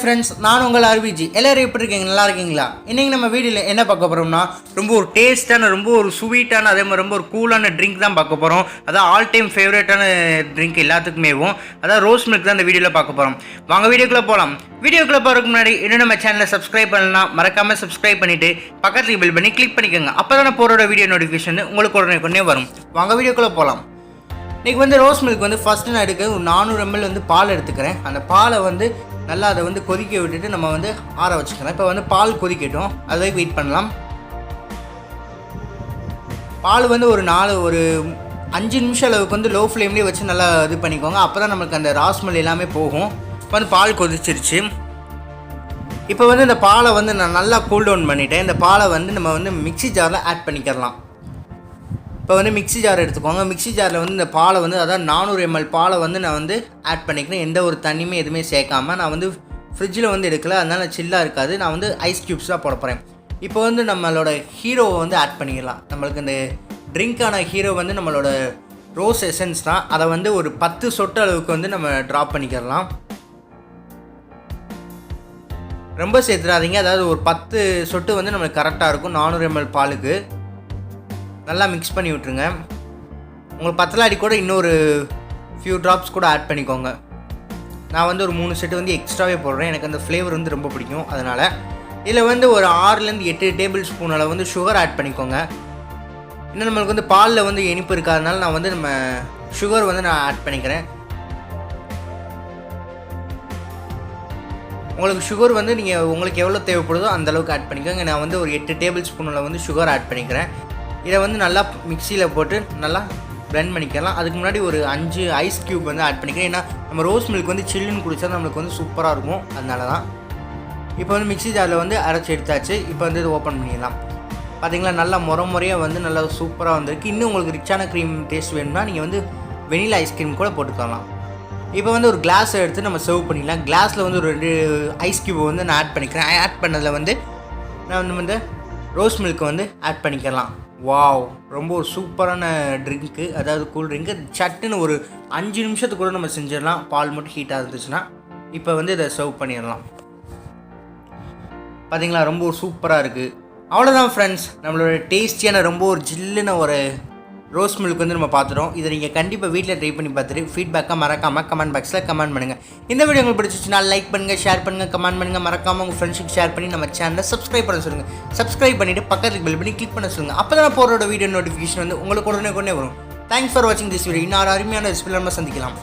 Friends, நான் உங்கள் ஆர்விஜி. எல்லோரும் எப்படி இருக்கீங்க? நல்லா இருக்கீங்களா? இன்றைக்கி நம்ம வீடியோவில் என்ன பார்க்க போகிறோம்னா, ரொம்ப ஒரு டேஸ்ட்டான, ரொம்ப ஒரு ஸ்வீட்டான, அதே மாதிரி ரொம்ப ஒரு கூலான ட்ரிங்க் தான் பார்க்க போகிறோம். அதான் ஆல் டைம் ஃபேவரட்டான ட்ரிங்க் எல்லாத்துக்குமேவும், அதான் ரோஸ் மில்க் தான் இந்த வீடியோவில் பார்க்க போகிறோம். வாங்க வீடியோக்குள்ளே போகலாம். வீடியோக்குள்ளே போகிறதுக்கு முன்னாடி இன்னும் நம்ம சேனலை சப்ஸ்கிரைப் பண்ணலாம், மறக்காமல் சப்ஸ்கிரைப் பண்ணிவிட்டு பக்கத்துக்கு பெல் பண்ணி கிளிக் பண்ணிக்கோங்க. அப்போ தான் போகிறோட வீடியோ நோட்டிஃபிகேஷன் உங்களுக்கு உடனே வரும். வாங்க வீடியோக்குள்ளே போகலாம். இன்றைக்கி வந்து ரோஸ் மில்க் வந்து ஃபஸ்ட்டு நான் எடுக்க ஒரு 400 ml வந்து பால் எடுத்துக்கிறேன். அந்த பாலை வந்து நல்லா அதை வந்து கொதிக்க விட்டுட்டு நம்ம வந்து ஆற வச்சுக்கலாம். இப்போ வந்து பால் கொதிக்கட்டும், அது வரைக்கும் வெயிட் பண்ணலாம். பால் வந்து ஒரு 5 நிமிஷம் அளவுக்கு வந்து லோ ஃப்ளேம்லேயே வச்சு நல்லா இது பண்ணிக்கோங்க. அப்போ தான் நம்மளுக்கு அந்த ராஸ்மல் எல்லாமே போகும். இப்போ வந்து பால் கொதிச்சிருச்சு. இப்போ வந்து இந்த பாலை வந்து நான் நல்லா கூல் டவுன் பண்ணிவிட்டேன். இந்த பாலை வந்து நம்ம வந்து மிக்ஸி ஜாரில் ஆட் பண்ணிக்கிறலாம். இப்போ வந்து மிக்ஸி ஜார் எடுத்துக்கோங்க. மிக்ஸி ஜாரில் வந்து இந்த பாலை வந்து அதாவது 400 ml பாலை வந்து நான் வந்து ஆட் பண்ணிக்கிறேன். எந்த ஒரு தண்ணியுமே எதுவுமே சேர்க்காமல் நான் வந்து ஃப்ரிட்ஜில் வந்து எடுக்கல, அதனால் சில்லாக இருக்காது. நான் வந்து ஐஸ் க்யூப்ஸ் தான் போட போகிறேன். இப்போ வந்து நம்மளோட ஹீரோவை வந்து ஆட் பண்ணிக்கலாம். நம்மளுக்கு இந்த ட்ரிங்க்கான ஹீரோ வந்து நம்மளோட ரோஸ் எசன்ஸ் தான். அதை வந்து ஒரு 10 சொட்டு அளவுக்கு வந்து நம்ம ட்ராப் பண்ணிக்கிறலாம். ரொம்ப சேர்த்துடாதீங்க, அதாவது ஒரு 10 சொட்டு வந்து நம்மளுக்கு கரெக்டாக இருக்கும் 400 ml பாலுக்கு. நல்லா மிக்ஸ் பண்ணி விட்ருங்க. உங்களுக்கு பத்தலாடி கூட இன்னொரு ஃபியூ ட்ராப்ஸ் கூட ஆட் பண்ணிக்கோங்க. நான் வந்து ஒரு 3 செட்டு வந்து எக்ஸ்ட்ராவே போடுறேன். எனக்கு அந்த ஃப்ளேவர் வந்து ரொம்ப பிடிக்கும். அதனால் இதில் வந்து ஒரு 6லேருந்து 8 டேபிள் ஸ்பூன் அளவு வந்து சுகர் ஆட் பண்ணிக்கோங்க. இன்னும் நம்மளுக்கு வந்து பாலில் வந்து இனிப்பு இருக்காதனால நான் வந்து நம்ம சுகர் வந்து நான் ஆட் பண்ணிக்கிறேன். உங்களுக்கு சுகர் வந்து உங்களுக்கு எவ்வளோ தேவைப்படுதோ அந்தளவுக்கு ஆட் பண்ணிக்கோங்க. நான் வந்து ஒரு 8 டேபிள் ஸ்பூனில் வந்து சுகர் ஆட் பண்ணிக்கிறேன். இதை வந்து நல்லா மிக்சியில் போட்டு நல்லா பிளெண்ட் பண்ணிக்கலாம். அதுக்கு முன்னாடி ஒரு 5 ஐஸ் க்யூப் வந்து ஆட் பண்ணிக்கிறேன். ஏன்னா நம்ம ரோஸ் மில்க் வந்து சில்லுன்னு குடித்தா நம்மளுக்கு வந்து சூப்பராக இருக்கும், அதனால தான். இப்போ வந்து மிக்ஸி ஜாரில் வந்து அரைச்சி எடுத்தாச்சு. இப்போ வந்து இது ஓப்பன் பண்ணிடலாம். பார்த்தீங்களா, நல்லா முறையாக வந்து நல்லா சூப்பராக வந்திருக்கு. இன்னும் உங்களுக்கு ரிச்சான க்ரீம் டேஸ்ட் வேணும்னா நீங்கள் வந்து வெனிலா ஐஸ்கிரீம் கூட போட்டுக்கலாம். இப்போ வந்து ஒரு கிளாஸை எடுத்து நம்ம சர்வ் பண்ணிடலாம். கிளாஸில் வந்து ஒரு 2 ஐஸ் க்யூப் வந்து நான் ஆட் பண்ணிக்கிறேன். ஆட் பண்ணதில் வந்து நான் வந்து ரோஸ் மில்க்கை வந்து ஆட் பண்ணிக்கலாம். வாவ், ரொம்ப ஒரு சூப்பரான ட்ரிங்க்கு, அதாவது கூல் ட்ரிங்க்கு. சட்டுன்னு ஒரு 5 நிமிஷத்துக்கு கூட நம்ம செஞ்சிடலாம், பால் மட்டும் ஹீட்டாக இருந்துச்சுன்னா. இப்போ வந்து இதை சர்வ் பண்ணிடலாம். பார்த்தீங்களா, ரொம்ப ஒரு சூப்பராக இருக்குது. அவ்வளோதான் ஃப்ரெண்ட்ஸ், நம்மளோட டேஸ்டியான ரொம்ப ஒரு ஜில்லுன்னு ஒரு ரோஸ் மில்க் வந்து நம்ம பார்த்துட்டோம். இதை நீங்கள் கண்டிப்பாக வீட்டில் ட்ரை பண்ணி பார்த்துட்டு ஃபீட்பேக்காக மறக்காமல் கமெண்ட் பாக்ஸில் கமெண்ட் பண்ணுங்கள். இந்த வீடியோ உங்களுக்கு பிடிச்சிச்சுன்னா லைக் பண்ணுங்கள், ஷேர் பண்ணுங்கள், கமெண்ட் பண்ணுங்கள். மறக்காமல் உங்கள் ஃப்ரெண்ட்ஸுக்கு ஷேர் பண்ணி நம்ம சேனலை சப்ஸ்கிரைப் பண்ண சொல்லுங்கள். சப்ஸ்கிரைப் பண்ணிவிட்டு பக்கத்துக்கு பெல் பண்ணி கிளிக் பண்ண சொல்லுங்கள். அப்போ தான் போகிறோட வீடியோ நோட்டிஃபிகேஷன் வந்து உங்களுக்கு உடனே வரும். தேங்க்ஸ் ஃபார் வாட்சிங் திஸ் வீடியோ. இன்னொரு அருமையான ரெசிபி நம்ம சந்திக்கலாம்.